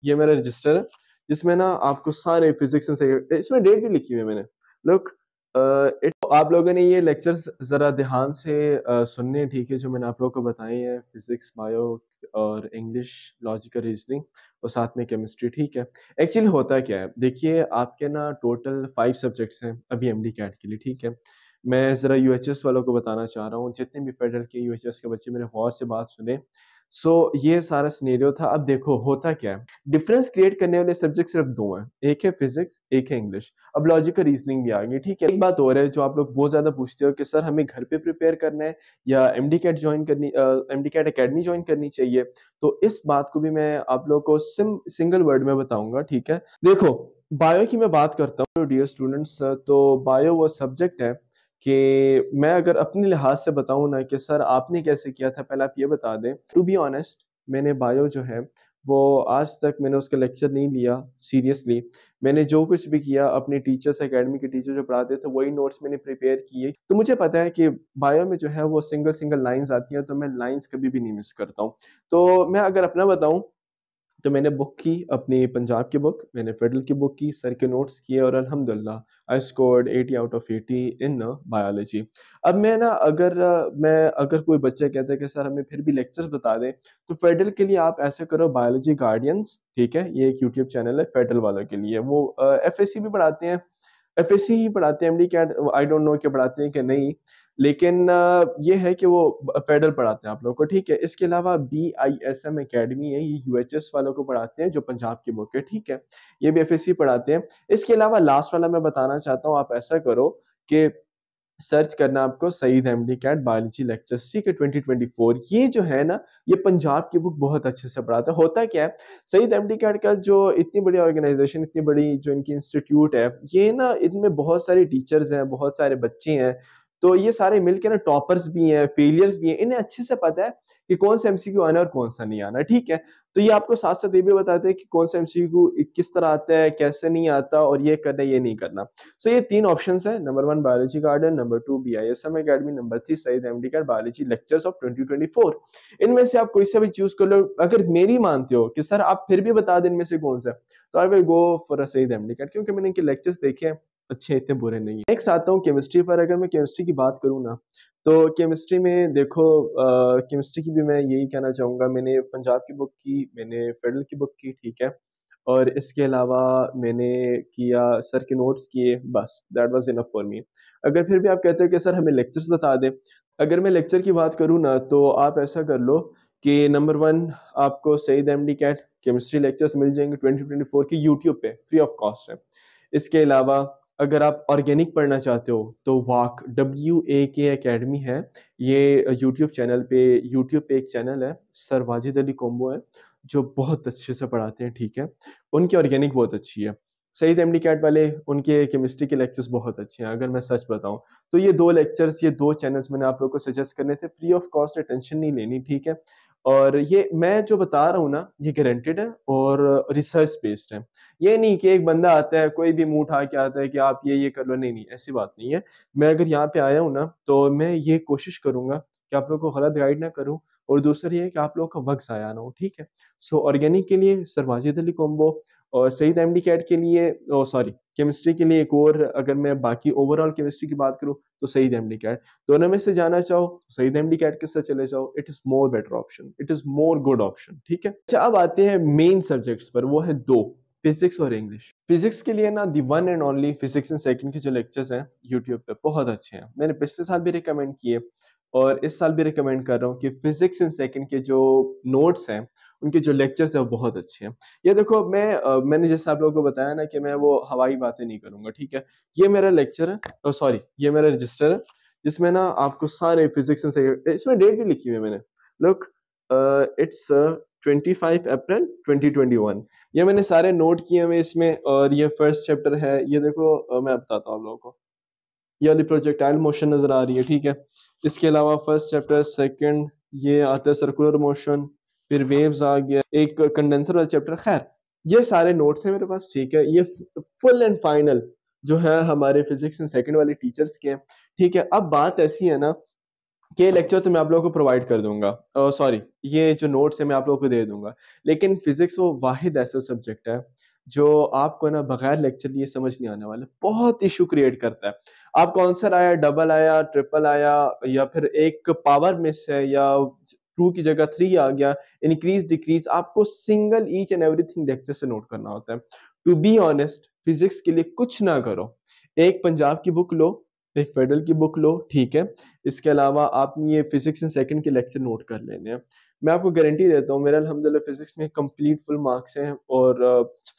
ये मेरा रजिस्टर है जिसमें ना आपको सारे फिजिक्स एंड इसमें डेट भी लिखी हुई है मैंने। लुक, आप लोगों ने ये लेक्चर्स जरा ध्यान से सुनने हैं, ठीक है, जो मैंने आप लोगों को बताए हैं, फिजिक्स, बायो और इंग्लिश, लॉजिकल रीजनिंग और साथ में केमिस्ट्री, ठीक है। एक्चुअली होता क्या है, देखिए आपके ना टोटल 5 सब्जेक्ट्स हैं अभी एमडी कैट के लिए, ठीक है। मैं जरा यूएचएस वालों को बताना चाह रहा हूँ, जितने भी फेडरल के यूएचएस के बच्चे मेरे गौर से बात सुने। सो ये सारा सिनेरियो था। अब देखो होता क्या है, डिफरेंस क्रिएट करने वाले सब्जेक्ट सिर्फ दो हैं, एक है फिजिक्स, एक है इंग्लिश। अब लॉजिकल रीजनिंग भी आ गई, ठीक है। एक बात और है जो आप लोग बहुत ज्यादा पूछते हो कि सर हमें घर पे प्रिपेयर करना है या एमडी कैट ज्वाइन करनी, एमडी कैट अकेडमी ज्वाइन करनी चाहिए। तो इस बात को भी मैं आप लोग को सिंगल वर्ड में बताऊंगा, ठीक है। देखो, बायो की मैं बात करता हूँ डियर स्टूडेंट्स, तो बायो वो सब्जेक्ट है कि मैं अगर अपने लिहाज से बताऊं ना कि सर आपने कैसे किया था, पहले आप ये बता दें। टू बी ऑनेस्ट, मैंने बायो जो है वो आज तक मैंने उसका लेक्चर नहीं लिया सीरियसली। मैंने जो कुछ भी किया अपने टीचर्स, एकेडमी के टीचर जो पढ़ाते थे वही नोट्स मैंने प्रिपेयर किए। तो मुझे पता है कि बायो में जो है वो सिंगल सिंगल लाइंस आती हैं, तो मैं लाइंस कभी भी नहीं मिस करता हूँ। तो मैं अगर अपना बताऊं तो मैंने बुक की अपनी पंजाब की बुक, मैंने फेडरल की बुक की, सर के नोट्स किए और अल्हम्दुलिल्लाह I scored 80 out of 80 in biology. अब मैं ना अगर कोई बच्चा कहता है कि सर हमें फिर भी लेक्चर्स बता दें, तो फेडरल के लिए आप ऐसे करो, बायोलॉजी गार्डियंस, ठीक है, ये एक यूट्यूब चैनल है फेडरल वालों के लिए। वो एफएससी भी पढ़ाते हैं, एफएससी ही पढ़ाते हैं, MD CAT I don't know कि पढ़ाते हैं कि नहीं, लेकिन ये है कि वो फेडरल पढ़ाते हैं आप लोगों को, ठीक है। इसके अलावा BISM एकेडमी है, ये यूएचएस वालों को पढ़ाते हैं जो पंजाब की बुक है, ठीक है। ये भी एफएससी पढ़ाते हैं। इसके अलावा लास्ट वाला मैं बताना चाहता हूँ, आप ऐसा करो कि सर्च करना आपको Saeed MD CAT biology lectures, ठीक है, 2024। ये जो है ना, ये पंजाब की बुक बहुत अच्छे से पढ़ाता है। होता क्या है, सईद एमडी कैट का जो इतनी बड़ी ऑर्गेनाइजेशन, इतनी बड़ी जो इनकी इंस्टीट्यूट है, ये ना इनमें बहुत सारे टीचर्स हैं, बहुत सारे बच्चे हैं। तो ये सारे मिलकर ना टॉपर्स भी हैं, फेलियर्स भी हैं, इन्हें अच्छे से पता है कि कौन सा एमसीक्यू आना है और कौन सा नहीं आना, ठीक है। तो ये आपको साथ साथ ये भी बताते हैं कि कौन सा एमसीक्यू किस तरह आता है, कैसे नहीं आता, और ये करना ये नहीं करना। सो ये 3 ऑप्शंस है, number 1 biology garden, number 2 BISM academy, number 3 Saeed MD CAT biology lectures of 2024। इनमें से आप कोई सा भी चूज कर लो। अगर मेरी मानते हो कि सर आप फिर भी बता दें इनमें से कौन सा है, तो I will go for a Saeed MD CAT, क्योंकि मैंने इनके लेक्चर्स देखे हैं, अच्छे, इतने बुरे नहीं है। नेक्स्ट आता हूँ केमिस्ट्री पर। अगर मैं केमिस्ट्री की बात करूँ ना, तो केमिस्ट्री में देखो, केमिस्ट्री की भी मैं यही कहना चाहूंगा, मैंने पंजाब की बुक की, मैंने फेडरल की बुक की, ठीक है, और इसके अलावा मैंने किया सर के नोट्स किए, बस that was enough for me. अगर फिर भी आप कहते हो कि सर हमें लेक्चर्स बता दे, अगर मैं लेक्चर की बात करूँ ना, तो आप ऐसा कर लो कि नंबर 1 आपको Saeed MD cat chemistry lectures मिल जाएंगे 2024 की, यूट्यूब पे फ्री ऑफ कॉस्ट है। इसके अलावा अगर आप ऑर्गेनिक पढ़ना चाहते हो तो वाक WAK एकेडमी है, ये यूट्यूब पे एक चैनल है, सर वाजिद अली कोम्बो है, जो बहुत अच्छे से पढ़ाते हैं, ठीक है। उनकी ऑर्गेनिक बहुत अच्छी है। सईद एमडी कैट वाले, उनके केमिस्ट्री के लेक्चर्स बहुत अच्छे हैं, अगर मैं सच बताऊं। तो ये 2 लेक्चर्स, ये 2 चैनल्स मैंने आप लोगों को सजेस्ट करने थे, फ्री ऑफ कॉस्ट है, टेंशन नहीं लेनी, ठीक है। और ये मैं जो बता रहा हूँ ना, ये गारंटेड है और रिसर्च बेस्ड है। ये नहीं कि एक बंदा आता है, कोई भी मुंह उठा के आता है कि आप ये कर लो, नहीं नहीं, ऐसी बात नहीं है। मैं अगर यहाँ पे आया हूँ ना, तो मैं ये कोशिश करूंगा कि आप लोगों को गलत गाइड ना करूँ, और दूसरा ये है कि आप लोगों का वक्त ज़ाया ना हो, ठीक है। सो ऑर्गेनिक के लिए सर वाजिद अली कोम्बो, और सईद एमडी कैट के लिए, ओ सॉरी, केमिस्ट्री के लिए एक और, अगर मैं बाकी ओवरऑल केमिस्ट्री की बात करूं तो सईद एमडी कैट। दोनों में से जाना चाहो तो सईद एमडी कैट के साथ चले जाओ, it is more better option, it is more good option, ठीक है। अच्छा, अब आते हैं मेन सब्जेक्ट्स पर, वो है 2, फिजिक्स और इंग्लिश। फिजिक्स के लिए ना the one and only physics and second के जो लेक्चर्स हैं यूट्यूब पे बहुत अच्छे हैं, मैंने पिछले साल भी रिकमेंड किए और इस साल भी रिकमेंड कर रहा हूँ कि फिजिक्स एंड सेकंड के जो नोट्स हैं, उनके जो लेक्चर्स हैं वो बहुत अच्छे हैं। ये देखो, मैंने जैसे आप लोगों को बताया ना कि मैं वो हवाई बातें नहीं करूंगा, ठीक है। ये मेरा लेक्चर है, सॉरी, ये मेरा रजिस्टर है, जिसमें ना आपको सारे फिजिक्स एंड सेकंड, इसमें डेट भी लिखी हुई है मैंने। लुक, इट्स 25 अप्रैल 2021। ये मैंने सारे नोट किए हुए इसमें, और ये फर्स्ट चैप्टर है, ये देखो, मैं बताता हूँ आप लोगों को, ये वाली प्रोजेक्टाइल मोशन नजर आ रही है, ठीक है। इसके अलावा फर्स्ट चैप्टर, सेकंड, ये आता है सर्कुलर मोशन, फिर वेव्स आ गया, एक कंडेंसर वाला चैप्टर। खैर, ये सारे नोट्स हैं मेरे पास, ठीक है। ये फुल एंड फाइनल जो है हमारे फिजिक्स एंड सेकंड वाले टीचर्स के हैं, ठीक है। अब बात ऐसी है ना कि ये लेक्चर तो मैं आप लोगों को प्रोवाइड कर दूंगा, सॉरी, ये जो नोट्स है मैं आप लोगों को दे दूंगा। लेकिन फिजिक्स वो वाहिद ऐसा सब्जेक्ट है जो आपको ना बगैर लेक्चर लिए समझ नहीं आने वाला, बहुत इशू क्रिएट करता है। आपका आंसर आया, डबल आया, ट्रिपल आया, या फिर एक पावर मिस है, या टू की जगह थ्री आ गया, इंक्रीज डिक्रीज, आपको single each and everything lecture से नोट करना होता है। टू बी ऑनेस्ट, फिजिक्स के लिए कुछ ना करो, एक पंजाब की बुक लो, एक फेडरल की बुक लो, ठीक है। इसके अलावा आपने ये फिजिक्स इन सेकंड के लेक्चर नोट कर लेने हैं। मैं आपको गारंटी देता हूँ, मेरा अल्हम्दुलिल्लाह फिजिक्स में कंप्लीट फुल मार्क्स हैं। और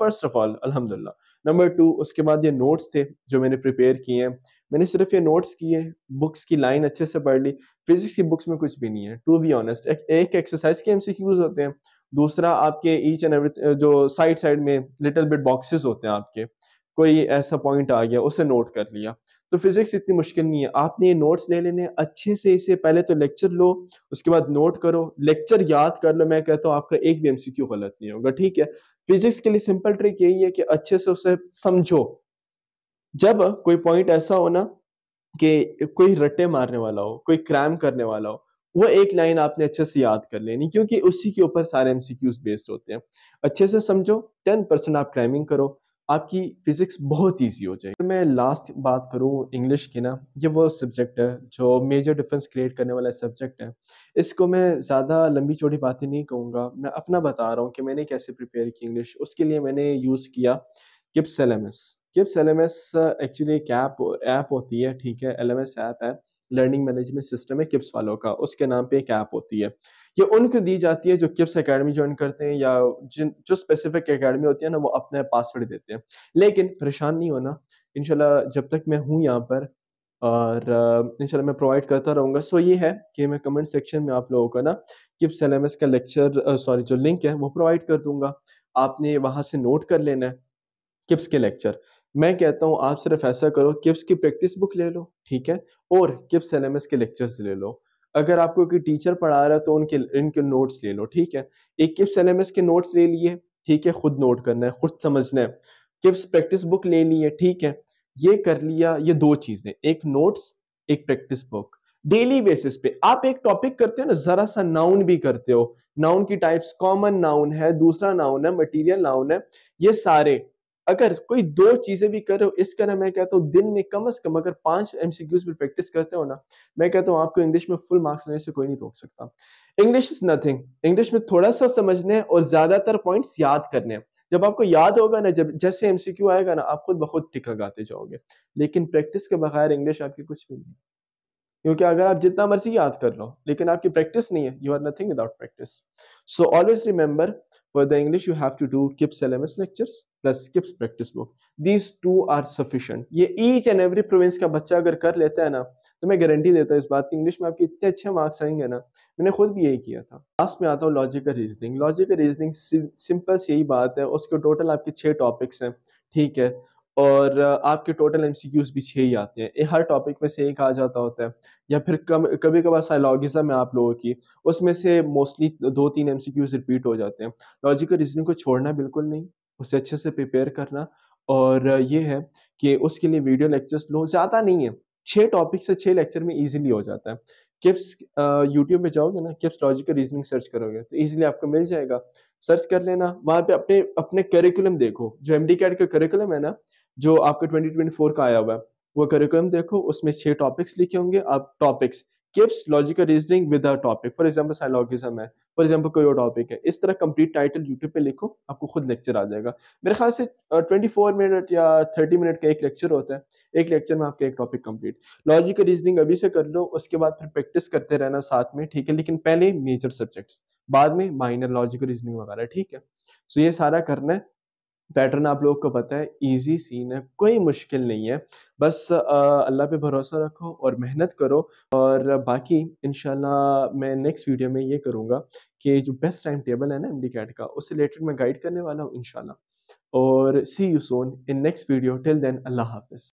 फर्स्ट ऑफ ऑल अल्हम्दुलिल्लाह, नंबर टू, उसके बाद ये नोट्स थे जो मैंने प्रिपेयर किए हैं, मैंने सिर्फ ये नोट्स किए, बुक्स की लाइन अच्छे से पढ़ ली। फिजिक्स की बुक्स में कुछ भी नहीं है, टू बी ऑनेस्ट। एक एक्सरसाइज के एमसीक्यूज होते हैं, दूसरा आपके ईच एंड एवरी जो साइड साइड में लिटिल बिट बॉक्सेस होते हैं आपके, कोई ऐसा पॉइंट आ गया उसे नोट कर लिया। तो फिजिक्स इतनी मुश्किल नहीं है, आपने ये नोट्स ले लेने हैं अच्छे से। इसे पहले तो लेक्चर लो, उसके बाद नोट करो, लेक्चर याद कर लो। मैं कहता हूँ आपका एक भी एमसीक्यू गलत नहीं होगा, ठीक है। फिजिक्स के लिए सिंपल ट्रिक यही है कि अच्छे से उसे समझो। जब कोई पॉइंट ऐसा हो ना कि कोई रट्टे मारने वाला हो, कोई क्रैम करने वाला हो, वो एक लाइन आपने अच्छे से याद कर लेनी, क्योंकि उसी के ऊपर सारे एमसीक्यूज बेस्ड होते हैं। अच्छे से समझो, 10% आप क्रैमिंग करो, आपकी फिजिक्स बहुत इजी हो जाएगी। मैं लास्ट बात करूं इंग्लिश की ना, ये वो सब्जेक्ट है जो मेजर डिफरेंस क्रिएट करने वाला सब्जेक्ट है। इसको मैं ज़्यादा लंबी चौड़ी बातें नहीं कहूँगा, मैं अपना बता रहा हूँ कि मैंने कैसे प्रिपेयर की इंग्लिश। उसके लिए मैंने यूज़ किया KIPS LMS. KIPS LMS actually एक ऐप होती है, ठीक है, एलएमएस ऐप है, लर्निंग मैनेजमेंट सिस्टम है किप्स वालों का, उसके नाम पे एक ऐप होती है। ये उनको दी जाती है जो किप्स एकेडमी ज्वाइन करते हैं, या जिन जो स्पेसिफिक एकेडमी होती है ना, वो अपने पासवर्ड देते हैं। लेकिन परेशान नहीं होना, इंशाल्लाह जब तक मैं हूँ यहाँ पर, और इंशाल्लाह मैं प्रोवाइड करता रहूँगा। सो ये है कि मैं कमेंट सेक्शन में आप लोगों को ना किप्स एलएमएस का लेक्चर, सॉरी, जो लिंक है वो प्रोवाइड कर दूँगा। आपने वहाँ से नोट कर लेना है किप्स के लेक्चर। मैं कहता हूँ आप सिर्फ ऐसा करो, किप्स की प्रैक्टिस बुक ले लो, ठीक है, और किप्स एलएमएस के लेक्चर्स ले लो। अगर आपको कोई टीचर पढ़ा रहा है तो उनके इनके नोट्स ले लो, ठीक है। एक किप्स एलएमएस के नोट्स ले लिए, ठीक है, खुद नोट करना है, खुद समझना है। किप्स प्रैक्टिस बुक ले ली है, ठीक है। ये कर लिया, ये 2 चीज़ें, एक नोट्स, एक प्रैक्टिस बुक। डेली बेसिस पे आप एक टॉपिक करते हो ना, ज़रा-सा नाउन भी करते हो। नाउन की टाइप्स, कॉमन नाउन है, दूसरा नाउन है, मटीरियल नाउन है, ये सारे अगर कोई 2 चीज़ें भी कर रहे हो, इसका ना मैं कहता हूँ दिन में कम से कम अगर 5 एमसीक्यूज़ भी प्रैक्टिस करते हो ना, मैं कहता हूँ आपको इंग्लिश में फुल मार्क्स लेने से कोई नहीं रोक सकता। इंग्लिश इज़ नथिंग, इंग्लिश में थोड़ा-सा समझना है और ज़्यादातर पॉइंट्स याद करने हैं। जब आपको याद होगा ना, जब जैसे एमसीक्यू आएगा ना, आप खुद ब खुद टिक लगाते जाओगे। लेकिन प्रैक्टिस के बगैर इंग्लिश आपकी कुछ भी नहीं। क्योंकि अगर आप जितना मर्ज़ी याद कर लो, लेकिन आपकी प्रैक्टिस नहीं है, you are nothing without practice. So always remember, for the English you have to do KIPS LMS lectures plus KIPS practice book. These two are sufficient. ये each and every province का बच्चा अगर कर लेता है ना, तो मैं गारंटी देता हूँ इस बात की, इंग्लिश में आपके इतने अच्छे मार्क्स आएँगे ना। मैंने खुद भी यही किया था। लास्ट में आता हूँ logical reasoning. Logical reasoning simple सी यही बात है, उसके टोटल आपके 6 टॉपिक्स हैं, ठीक है? और आपके टोटल एमसीक्यूज़ भी 6 ही आते हैं। हर टॉपिक में से एक आ जाता होता है, या फिर कभी-कभार साइलॉगिज़्म है आप लोगों की, उसमें से मोस्टली 2-3 एमसीक्यूज़ रिपीट हो जाते हैं। लॉजिकल रीज़निंग को छोड़ना बिल्कुल नहीं, उसे अच्छे से प्रिपेयर करना। और ये है कि उसके लिए वीडियो लेक्चर्स लो, ज़्यादा नहीं है, 6 टॉपिक से 6 लेक्चर में ईज़िली हो जाता है। किप्स यूट्यूब पे जाओगे ना, किप्स लॉजिकल रीज़निंग सर्च करोगे तो ईज़िली आपको मिल जाएगा। सर्च कर लेना, वहाँ पे अपने अपने करिकुलम देखो, जो एमडी कैट का करिकुलम है ना, जो आपका 2024 का आया हुआ है, वो करिकुलम देखो, उसमें 6 टॉपिक्स लिखे होंगे। आप टॉपिक्स किप्स logical reasoning with a topic, for example syllogism है, फॉर एग्जांपल कोई और टॉपिक है, इस तरह कंप्लीट टाइटल यूट्यूब पे लिखो, आपको खुद लेक्चर आ जाएगा। मेरे ख्याल से 24 मिनट या 30 मिनट का एक लेक्चर होता है, एक लेक्चर में आपका एक टॉपिक कंप्लीट। लॉजिकल रीजनिंग अभी से कर लो, उसके बाद फिर प्रैक्टिस करते रहना साथ में, ठीक है, लेकिन पहले मेजर सब्जेक्ट्स, बाद में माइनर लॉजिकल रीजनिंग वगैरह, ठीक है। सो ये सारा करना है। पैटर्न आप लोगों को पता है, ईज़ी सीन है, कोई मुश्किल नहीं है। बस अल्लाह पे भरोसा रखो और मेहनत करो। और बाकी इंशाल्लाह मैं नेक्स्ट वीडियो में ये करूँगा कि जो बेस्ट टाइम टेबल है ना एमडी कैट का, उससे रिलेटेड मैं गाइड करने वाला हूँ इंशाल्लाह। और see you soon in next video, till then अल्लाह हाफ़िज़।